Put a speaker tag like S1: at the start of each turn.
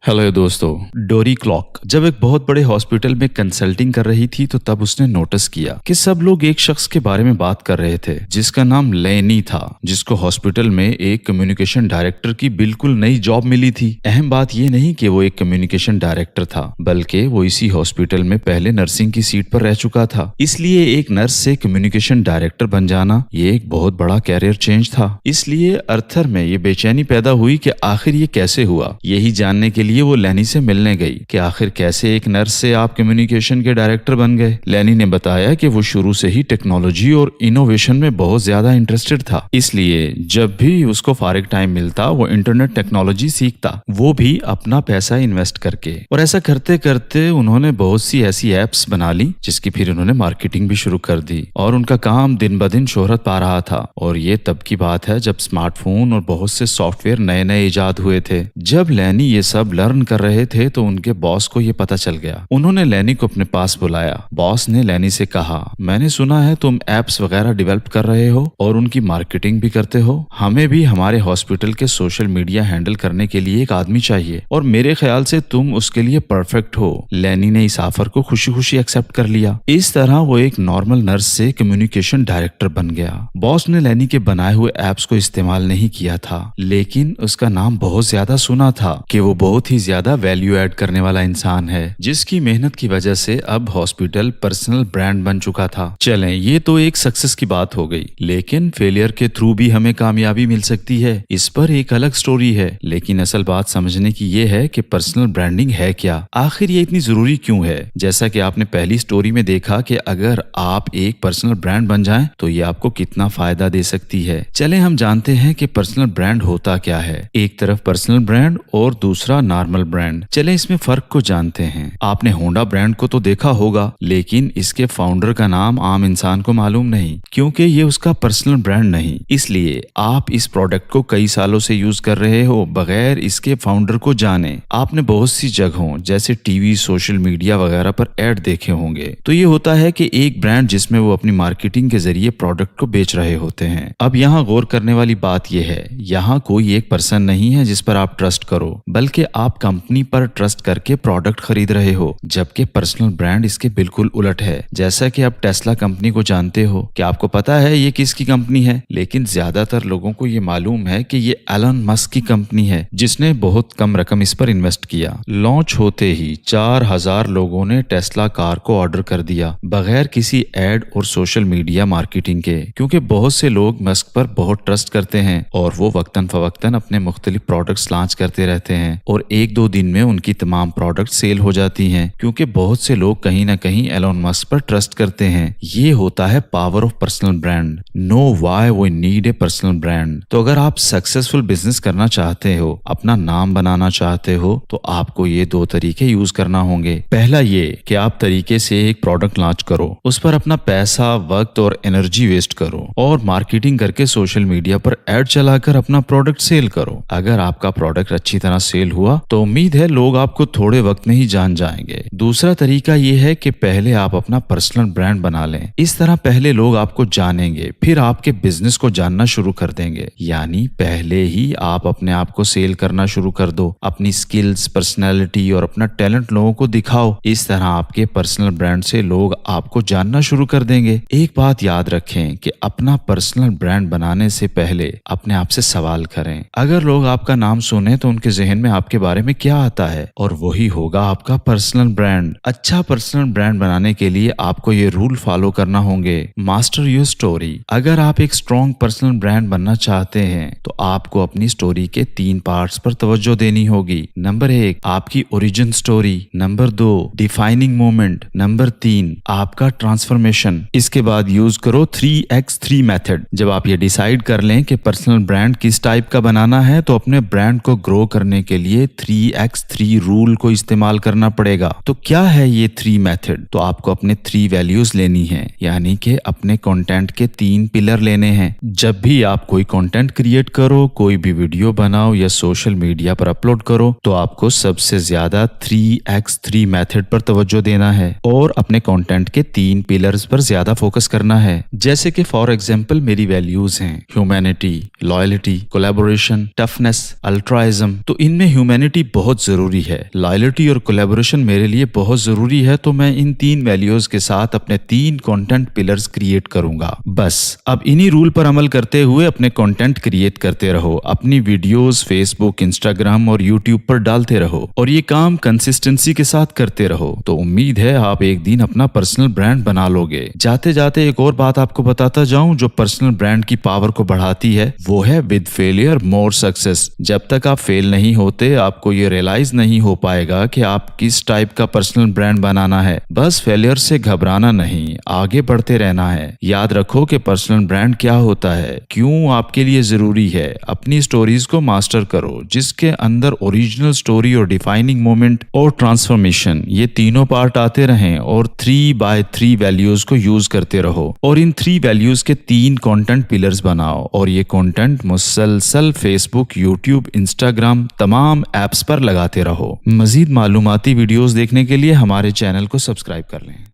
S1: Hello दोस्तों, डोरी clock जब एक बहुत बड़े हॉस्पिटल में कंसल्टिंग कर रही थी तो तब उसने नोटिस किया कि सब लोग एक शख्स के बारे में बात कर रहे थे जिसका नाम लेनी था, जिसको हॉस्पिटल में एक कम्युनिकेशन डायरेक्टर की बिल्कुल नई जॉब मिली थी। अहम बात यह नहीं कि वो एक कम्युनिकेशन डायरेक्टर था, बल्कि वो इसी हॉस्पिटल में पहले नर्सिंग की सीट पर रह चुका था। इसलिए एक नर्स से कम्युनिकेशन डायरेक्टर बन जाना ये एक बहुत बड़ा कैरियर चेंज था। इसलिए अर्थर में ये बेचैनी पैदा हुई कि आखिर ये कैसे हुआ। यही जानने के लिए वो लेनी से मिलने गई कि आखिर कैसे एक नर्स से आप कम्युनिकेशन के डायरेक्टर बन गए। लेनी ने बताया कि वो शुरू से ही टेक्नोलॉजी और इनोवेशन में बहुत ज्यादा इंटरेस्टेड था, इसलिए जब भी उसको फारिग टाइम मिलता वो इंटरनेट टेक्नोलॉजी सीखता, वो भी अपना पैसा इन्वेस्ट करके। और ऐसा करते करते उन्होंने बहुत सी ऐसी एप्स बना ली जिसकी फिर उन्होंने मार्केटिंग भी शुरू कर दी और उनका काम दिन ब दिन शोहरत पा रहा था। और ये तब की बात है जब स्मार्टफोन और बहुत से सॉफ्टवेयर नए नए इजाद हुए थे। जब लेनी ये सब लर्न कर रहे थे तो उनके बॉस को ये पता चल गया। उन्होंने लेनी को अपने पास बुलाया। बॉस ने लेनी से कहा, मैंने सुना है तुम एप्स वगैरह डेवलप कर रहे हो और उनकी मार्केटिंग भी करते हो। हमें भी हमारे हॉस्पिटल के सोशल मीडिया हैंडल करने के लिए एक आदमी चाहिए और मेरे ख्याल से तुम उसके लिए परफेक्ट हो। लेनी ने इस ऑफर को खुशी खुशी एक्सेप्ट कर लिया। इस तरह वो एक नॉर्मल नर्स से कम्युनिकेशन डायरेक्टर बन गया। बॉस ने लेनी के बनाए हुए एप्स को इस्तेमाल नहीं किया था, लेकिन उसका नाम बहुत ज्यादा सुना था कि वो बहुत ही ज्यादा वैल्यू ऐड करने वाला इंसान है, जिसकी मेहनत की वजह से अब हॉस्पिटल पर्सनल ब्रांड बन चुका था। चलें, ये तो एक सक्सेस की बात हो गई, लेकिन फेलियर के थ्रू भी हमें कामयाबी मिल सकती है। इस पर एक अलग स्टोरी है, लेकिन असल बात समझने की ये है कि पर्सनल ब्रांडिंग है क्या, आखिर ये इतनी जरूरी क्यों है। जैसा कि आपने पहली स्टोरी में देखा कि अगर आप एक पर्सनल ब्रांड बन जाएं तो ये आपको कितना फायदा दे सकती है। चलें हम जानते हैं कि पर्सनल ब्रांड होता क्या है। एक तरफ पर्सनल ब्रांड और दूसरा नॉर्मल ब्रांड। चलें इसमें फर्क को जानते हैं। आपने होंडा ब्रांड को तो देखा होगा, लेकिन इसके फाउंडर का नाम आम इंसान को मालूम नहीं, क्योंकि ये उसका पर्सनल ब्रांड नहीं। इसलिए आप इस प्रोडक्ट को कई सालों से यूज कर रहे हो बगैर इसके फाउंडर को जाने। आपने बहुत सी जगहों जैसे टीवी, सोशल मीडिया वगैरह पर ऐड देखे होंगे। तो ये होता है कि एक ब्रांड जिसमें वो अपनी मार्केटिंग के जरिए प्रोडक्ट को बेच रहे होते हैं। अब यहाँ गौर करने वाली बात यह है, यहाँ कोई एक पर्सन नहीं है जिस पर आप ट्रस्ट करो, बल्कि आप कंपनी पर ट्रस्ट करके प्रोडक्ट खरीद रहे हो, जबकि पर्सनल ब्रांड इसके बिल्कुल उलट है। जैसा कि आप टेस्ला कंपनी को जानते हो, क्या आपको पता है ये किसकी कंपनी है? लेकिन ज्यादातर लोगों को ये मालूम है कि ये एलन मस्क की कंपनी है, जिसने बहुत कम रकम इस पर इन्वेस्ट किया। लॉन्च होते ही 4000 लोगों ने टेस्ला कार को ऑर्डर कर दिया बगैर किसी एड और सोशल मीडिया मार्केटिंग के, क्योंकि बहुत से लोग मस्क पर बहुत ट्रस्ट करते हैं और वो वक्तन फवक्तन अपने मुख्तलिफ प्रोडक्ट्स लॉन्च करते रहते हैं और एक दो दिन में उनकी तमाम प्रोडक्ट सेल हो जाती हैं, क्योंकि बहुत से लोग कहीं ना कहीं एलोन मस्क पर ट्रस्ट करते हैं। ये होता है power of personal brand. Know why we need a personal brand. तो अगर आप सक्सेसफुल बिजनेस करना चाहते हो, अपना नाम बनाना चाहते हो, तो आपको ये दो तरीके यूज करना होंगे। पहला ये कि आप तरीके से एक प्रोडक्ट लॉन्च करो, उस पर अपना पैसा, वक्त और एनर्जी वेस्ट करो और मार्केटिंग करके सोशल मीडिया पर एड चलाकर अपना प्रोडक्ट सेल करो। अगर आपका प्रोडक्ट अच्छी तरह सेल हुआ तो उम्मीद है लोग आपको थोड़े वक्त में ही जान जाएंगे। दूसरा तरीका ये है कि पहले आप अपना पर्सनल ब्रांड बना लें। इस तरह पहले लोग आपको जानेंगे, फिर आपके बिजनेस को जानना शुरू कर देंगे। यानी पहले ही आप अपने आप को सेल करना शुरू कर दो, अपनी स्किल्स, पर्सनैलिटी और अपना टैलेंट लोगों को दिखाओ। इस तरह आपके पर्सनल ब्रांड से लोग आपको जानना शुरू कर देंगे। एक बात याद रखें कि अपना पर्सनल ब्रांड बनाने से पहले अपने आप से सवाल करें। अगर लोग आपका नाम सुने तो उनके जहन में आपके बारे में क्या आता है, और वही होगा आपका पर्सनल ब्रांड। अच्छा पर्सनल ब्रांड बनाने के लिए आपको ये रूल फॉलो करना होंगे। Master your story. अगर आप एक स्ट्रॉन्ग पर्सनल ब्रांड बनना चाहते हैं तो आपको अपनी स्टोरी के 3 पार्ट्स पर तवज्जो देनी होगी। नंबर 1 आपकी origin story, number 2 defining moment, number 3 आपका ट्रांसफॉर्मेशन। इसके बाद यूज करो 3x3 मेथड। जब आप ये डिसाइड कर लें कि पर्सनल ब्रांड किस टाइप का बनाना है तो अपने ब्रांड को ग्रो करने के लिए 3x3 रूल को इस्तेमाल करना पड़ेगा। तो क्या है ये 3 मेथड? तो आपको अपने 3 वैल्यूज लेनी है, यानी कि अपने कंटेंट के 3 पिलर लेने हैं। जब भी आप कोई कंटेंट क्रिएट करो, कोई भी वीडियो बनाओ या सोशल मीडिया पर अपलोड करो, तो आपको सबसे ज्यादा 3x3 मेथड पर तवज्जो देना है और अपने कंटेंट के 3 पिलर्स पर ज्यादा फोकस करना है। जैसे कि फॉर एग्जांपल मेरी वैल्यूज हैं ह्यूमैनिटी, लॉयल्टी, कोलैबोरेशन, टफनेस, अल्ट्राइज्म। तो इनमें ह्यूमैनिटी लॉयल्टी बहुत जरूरी है। लॉयल्टी और कोलैबोरेशन मेरे लिए बहुत जरूरी है, तो मैं इन 3 वैल्यूज के साथ अपने 3 कंटेंट पिलर्स क्रिएट करूंगा। बस अब इन्हीं रूल पर अमल करते हुए अपने कंटेंट क्रिएट करते रहो, अपनी वीडियोस फेसबुक, इंस्टाग्राम और यूट्यूब पर डालते रहो और ये काम कंसिस्टेंसी के साथ करते रहो। तो उम्मीद है आप एक दिन अपना पर्सनल ब्रांड बना लोगे। जाते जाते एक और बात आपको बताता जाऊं जो पर्सनल ब्रांड की पावर को बढ़ाती है, वो है विद फेलियर मोर सक्सेस। जब तक आप फेल नहीं होते आपको ये रियलाइज नहीं हो पाएगा कि आप किस टाइप का पर्सनल ब्रांड बनाना है। बस फेलियर से घबराना नहीं, आगे बढ़ते रहना है। याद रखो कि पर्सनल ब्रांड क्या होता है, क्यों आपके लिए जरूरी है। अपनी स्टोरीज को मास्टर करो जिसके अंदर ओरिजिनल स्टोरी और डिफाइनिंग मोमेंट और ट्रांसफॉर्मेशन ये तीनों पार्ट आते रहें और 3x3 वैल्यूज को यूज करते रहो और इन 3 वैल्यूज के 3 कंटेंट पिलर्स बनाओ और ये कंटेंट मुसलसल फेसबुक, यूट्यूब, इंस्टाग्राम तमाम एप्स पर लगाते रहो। मजीद मालूमाती वीडियोस देखने के लिए हमारे चैनल को सब्सक्राइब कर लें।